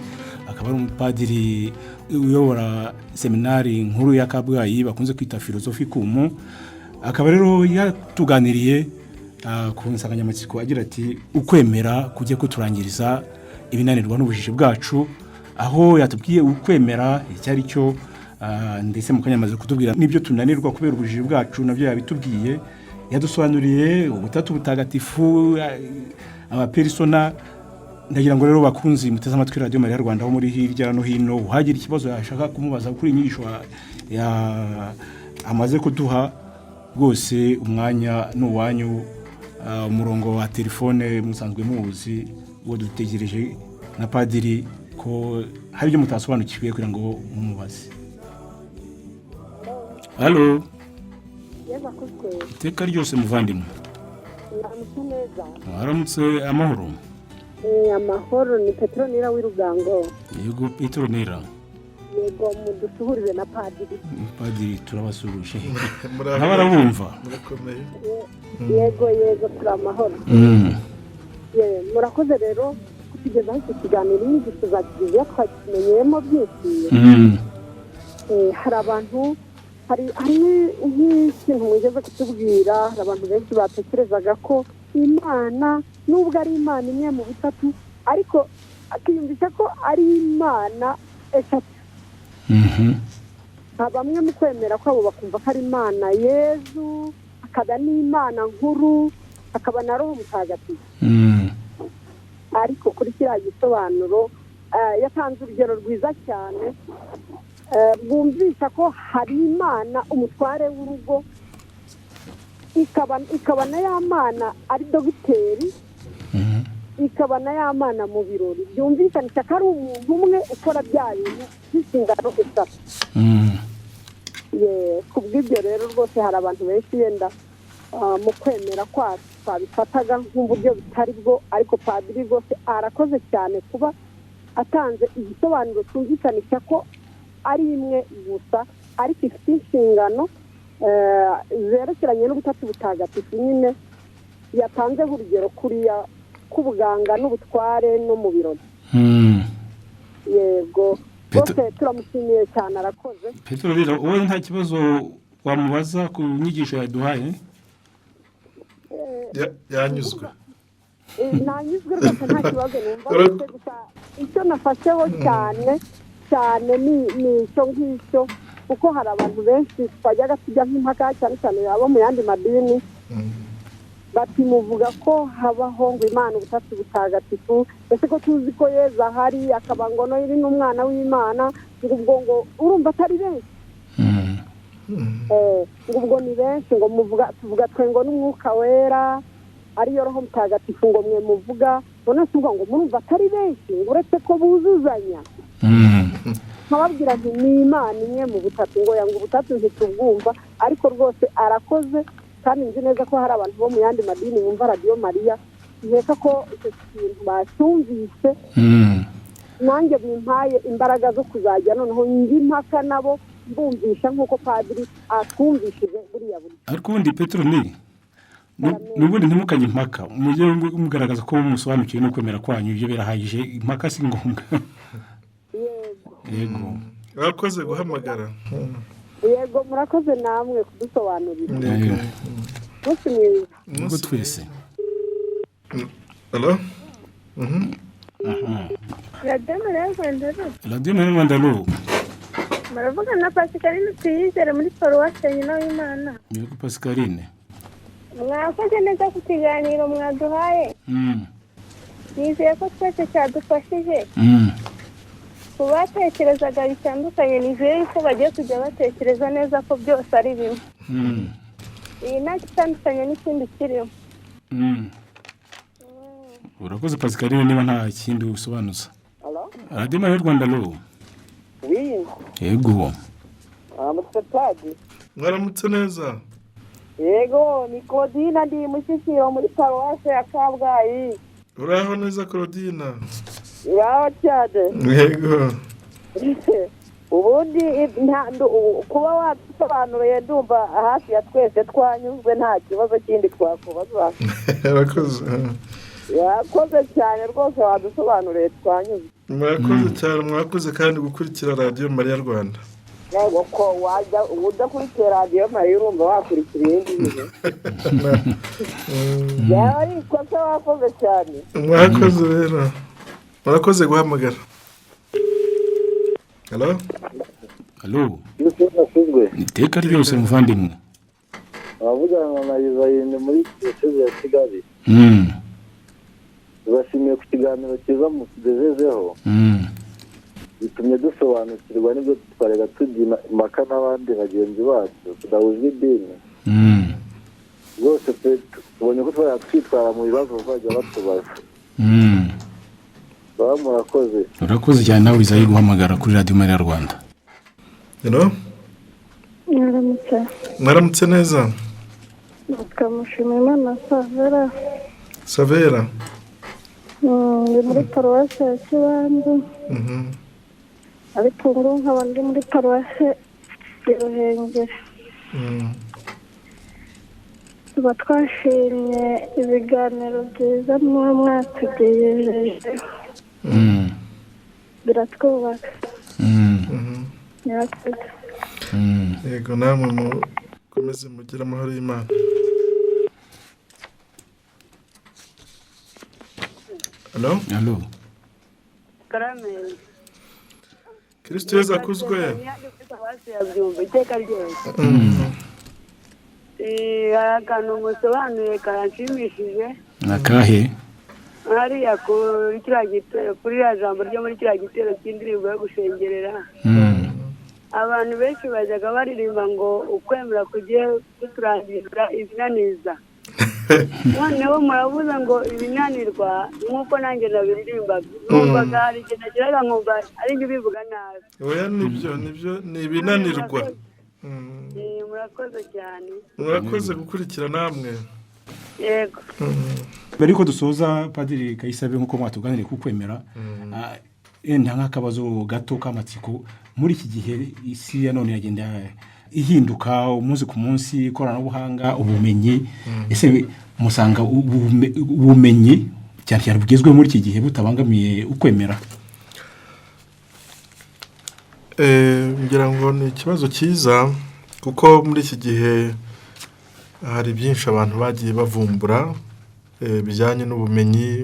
akaba ari umupadiri uyobora seminari nkuru ya Kabgayi bakunze kwita Philosophicum. Akaba rero yatuganiriye ku nsanganyamatsiko agira ati ukwemera kujye kuturangiriza ibinanirwa n'ubujiji bwacu, aho yatubwiye ukwemera icyari cyo, ndetse mu kanyamaze kutubwira n'ibyo tunanirwa kubera ubujiji bwacu nabyo yabitubwiye. Yadusobanuriye ubutatu butagatifu, abaperisona. Ndagira ngo rero bakunzi muteze amatwi Radio Mariya Rwanda ho muri hirya no hino, uhagira ikibazo yashaka kumubaza kuri inyigisho amaze kuduha, rwose umwanya n'uwanyu. Umurongo wa telefone musanzwe muzi wo dutegereje na Padiri ko hari ibyo mutasobanukiwe kugira ngo mumubaze. Halo. Yesu akuzwe. iteka ryose muvandimwe. Ndamutse neza. Mwaramutse amahoro. Amahoro ni Petronira w'Irugango. Yego Petronira. Yego mudusuhurize na Padri. Padri turabasuhuje. Muraho. N'abarabumva. Murakomeye. Yego turi amahoro. Murakoze rero kutugezaho iki kiganiro inyigisho za kiliziya twakimenyeyemo byinshi. Hari abantu hari nk'ikintu mwigeze kutubwira, hari abantu benshi batekerezaga ko Imana nubwo ari Imana imwe mu bitatu ariko akiyumvisha ko ari Imana eshatu. Bamwe mu kwemera kwabo bakumva ko ari Imana Yezu, akaba n'Imana nkuru, akaba na Roho Mutagatifu. Ariko kuri kiriya gisobanuro yatanze urugero rwiza cyane bwumvisha ko hari Imana umutware w'urugo, ikaba na ya Mana ari dogiteri, ikaba na ya Mana mu birori. Byumvikanisha ko ari umuntu umwe ukora bya bintu by'inshingano eshatu. Ku bw'ibyo rero rwose hari abantu benshi yenda mu kwemera kwacu twabifataga nk'uburyo bitari bwo, ariko Padiri rwose arakoze cyane kuba atanze igisobanuro cyumvikanisha ko ari imwe gusa ariko ifite inshingano zerekeranye n'ubutatu butagatifu. Nyine yatanzeho urugero kuriya k'ubuganga n'ubutware no mu birori. Yego rwose turamushimiye cyane, arakoze. Petro rero wowe nta kibazo wamubaza ku nyigisho yaduhaye? Yanyuzwe. Nanyuzwe rwose, nta kibazo numva. Gusa icyo nafasheho cyane ni icyo ngicyo, kuko hari abantu benshi twajyaga tujya nk'impaka cyane cyane abo mu yandi madini bati muvuga ko habaho ngo Imana ubutatu butagatifu, ese ko tuzi ko Yezu ahari, akaba ngo no iri n'umwana w'Imana, ngo ubwo ngo urumva atari benshi. Ngo ubwo ni benshi, ngo tuvuga twe ngo n'umwuka wera ariyo Roho Mutagatifu ngo mwe muvuga, none tuvuga ngo murumva atari benshi, ngo uretse ko buzuzanya. Nkababwira nti ni Imana imwe mu butatu, ngo yanga ubutatu ntitubwumva. Ariko rwose arakoze, kandi nzi neza ko hari abantu bo mu yandi madini bumva Radio Mariya, nkeka ko icyo kintu bacyumvise, nanjye bimpaye imbaraga zo kuzajya noneho ndi impaka nabo mbumvisha nk'uko Padiri atwumvishije buriya buryo. Ariko ubundi Petro n'ubundi ntimukajye impaka, mujye mugaragaza ko musobanukiwe no kwemera kwanyu, ibyo birahagije, impaka si ngombwa. Yego. Urakoze guhamagara. Yego murakoze namwe kudusobanurira. Musi mwiza. Ngo twese. Hello? Radio Rwanda lo. Maravuga na Pascaline tuyizere muri paruwasi nyina w'Imana. Yego Pascaline. Mwakoze neza ku kiganiro mwaduhaye. Nizeye ko twese cyadufashije. Kubatekerezaga bitandukanye, nizeye ko bagiye kujya batekereza neza ko byose ari bimwe. Iyi nta gitandukanye n'ikindi kirimo. Urakoze Pascaline, niba nta kindi usobanuza. Radio Rwanda lo. Yego. Padri. Mwaramutse neza. Yego ni Claudine, ndi mushyikiro muri paruwasi ya Kabgayi. Uraho neza Claudine? Uraho cyane. Yego. Ubundi kuba wadusobanuriye ndumva hafi ya twese twanyuzwe, nta kibazo kindi twakubaza. Urakoze. Yakoze cyane rwose, wadusobanuriye twanyuzwe. Murakoze cyane, mwakoze kandi gukurikira Radio Mariya Rwanda. Yego ko wajya udakurikira Radio Mariya urumva wakurikira ibindi bintu. Yari ikosa, wakoze cyane. Mwakoze rero. Murakoze guhamagara. Hello? Hello. Iteka ryose muvandimwe. Abavugana na Isayine muri Diyoseze ya Kigali. Tubashimiye ku kiganiro cyiza mutugejejeho. Bitumye dusobanukirwa n'ibyo twarega tujya impaka n'abandi bagenzi bacu tudahujwe idini. Rwose tubonye ko twitwara mu bibazo bajya batubaza. Murakoze. Urakoze cyane nawe Isayi guhamagara kuri Radio Rwanda. Hello? Mwaramutse. Mwaramutse neza. tukamushima Imana Savera. Savera. Ndi muri paruwasi ya Kibanza. Ariko ngo nkaba ndi muri paruwasi ya Ruhengeri. Tuba twashimye ibiganiro byiza muba mwatugejeje. Biratwubaka. Yego namwe mukomeze mugire amahoro y'Imana. Allo? Karame. Kristo Yesu akuzwe. Akantu musobanuye karanshimishije. Nakahe? Hariya kuri kiriya gitero, kuri iriya jambo ryo muri kiriya gitero cy'indirimbo yo gushengerera. Abantu benshi bajyaga baririmba ngo ukwemera kugiye kuturangirira ibinaniza. Noneho muravuze ngo ibinanirwa nk'uko nanjye nabiririmbaga. Numvaga hari igihe nageraga nkumva ari ibyo bivuga nabi. Oya nibyo ni ibinanirwa. Murakoze cyane. Murakoze gukurikira namwe. Yego. Mbere yuko dusoza Padri Kayisabe nk'uko mwatuganiriye ku kwemera, enda nk'akabazo gato k'amatsiko muri iki gihe isi ya none yagenda ihinduka umunsi ku munsi, ikoranabuhanga, ubumenyi. Ese musanga ubumenyi cyane cyane bugezweho muri iki gihe butabangamiye ukwemera? Ngira ngo ni ikibazo cyiza kuko muri iki gihe hari byinshi abantu bagiye bavumbura bijyanye n'ubumenyi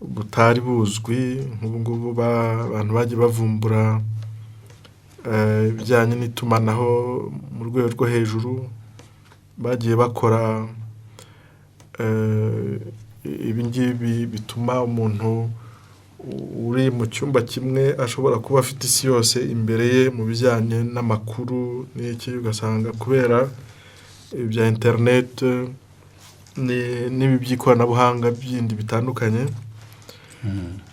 butari buzwi. Nk'ubu ngubu abantu bagiye bavumbura ibijyanye n'itumanaho mu rwego rwo hejuru, bagiye bakora ibingibi bituma umuntu uri mu cyumba kimwe ashobora kuba afite isi yose imbere ye mu bijyanye n'amakuru n'iki, ugasanga kubera ibya internet n'ibi by'ikoranabuhanga bindi bitandukanye.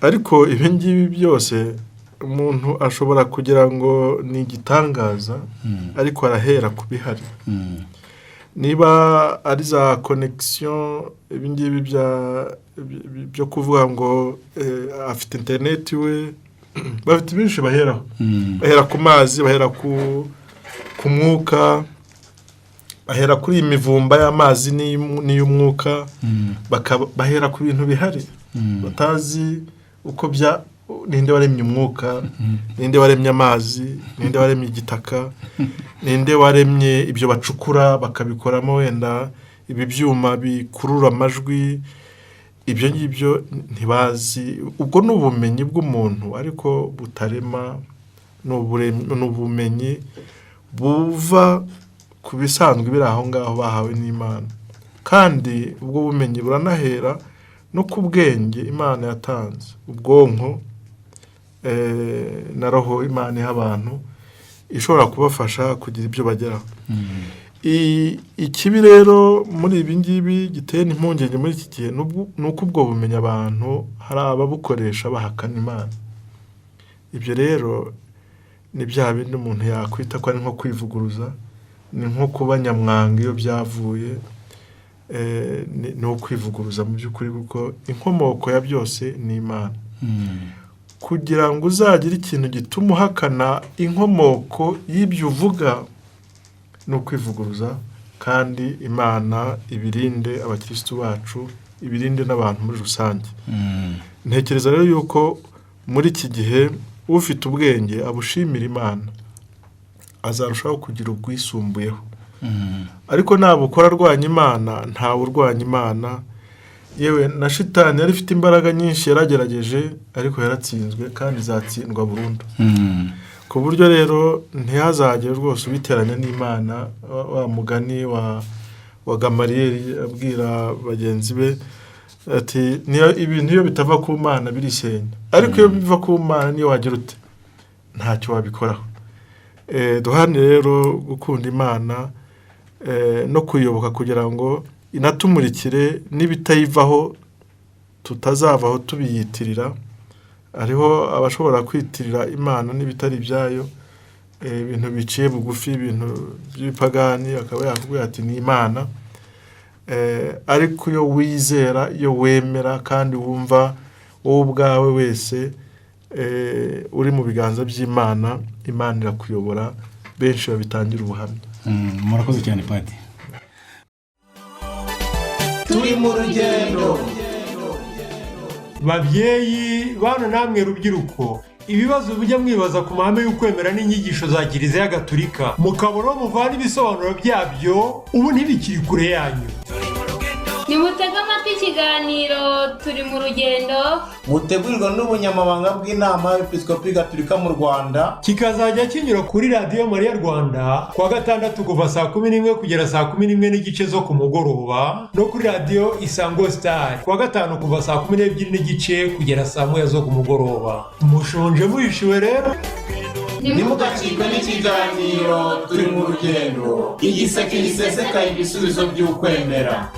Ariko ibingibi byose umuntu ashobora kugira ngo ni igitangaza, ariko arahera ku bihari. Niba ari za connection ibingibi byo kuvuga ngo afite internet we, bafite byinshi baheraho. Bahera ku mazi, bahera ku mwuka, bahera kuri imivumba y'amazi n'iy'umwuka, bahera ku bintu bihari. Batazi uko ninde waremye umwuka, ninde waremye amazi, ninde waremye igitaka, ninde waremye ibyo bacukura bakabikoramo wenda ibi byuma bikurura amajwi. Ibyo ngibyo ntibazi. Ubwo ni ubumenyi bw'umuntu ariko butarema, ni ubumenyi buva ku bisanzwe biri aho ngaho bahawe n'Imana. Kandi ubwo bumenyi buranahera no ku bwenge Imana yatanze, ubwonko na roho Imana iha abantu ishobora kubafasha kugira ibyo bageraho. Ikibi rero muri ibi ngibi giteye impungenge muri iki gihe ni uko ubwo bumenyi abantu hari ababukoresha bahakana Imana. Ibyo rero ni bya bindi umuntu yakwita ko ari nko kwivuguruza, ni nko kuba nyamwanga iyo byavuye, ni ukwivuguruza mu by'ukuri kuko inkomoko ya byose ni Imana. Kugira ngo uzagire ikintu gituma uhakana inkomoko y'ibyo uvuga ni ukwivuguruza, kandi Imana ibirinde abakristo bacu, ibirinde n'abantu muri rusange. Ntekereza rero yuko muri iki gihe ufite ubwenge abushimira Imana azarushaho kugira ubwisumbuyeho. Ariko nabukora arwanya Imana, ntawe urwanya Imana. Yewe na shitani yari ifite imbaraga nyinshi yaragerageje, ariko yaratsinzwe kandi izatsindwa burundu. Ku buryo rero ntihazagire rwose ubiteranya n'Imana. Wa mugani wa Gamariyeli abwira bagenzi be ati ibintu iyo bitava ku Mana birisenya, ariko iyo biva ku Mana niyo wagira ute ntacyo wabikoraho. Duhane rero gukunda Imana no kuyoboka kugira ngo inatumurikire n'ibitayivaho tutazavaho tubiyitirira. Hariho abashobora kwitirira Imana n'ibitari byayo, ibintu biciye bugufi, ibintu by'ibipagani, akaba yakubwira ati ni Imana. Ariko iyo wizera, iyo wemera kandi wumva wowe ubwawe wese uri mu biganza by'Imana, Imana irakuyobora, benshi babitangira ubuhamya. Murakoze cyane Padri. Turi mu rugendo. Babyeyi bana namwe rubyiruko, ibibazo bijya mwibaza ku mahame y'ukwemera n'inyigisho za Kiliziya Gatolika, mukabona muvana ibisobanuro byabyo, ubu ntibikiri kure yanyu. nimutega amatwi ikiganiro turi mu rugendo, mutegurirwa n'ubunyamabanga bw'inama y'Episkopi Gatolika mu Rwanda, kikazajya kinyura kuri radiyo Mariya Rwanda kuwa gatandatu kuva saa 11 kugera saa 11 n'igice zo ku mugoroba, no kuri radiyo Isango Star kuwa gatanu kuva saa 12 n'igice kugera saa 1 zo ku mugoroba. Mushonje muhishiwe rero, nimugacikwe n'ikiganiro turi mu rugendo, igiseke gisesekaye ibisubizo by'ukwemera.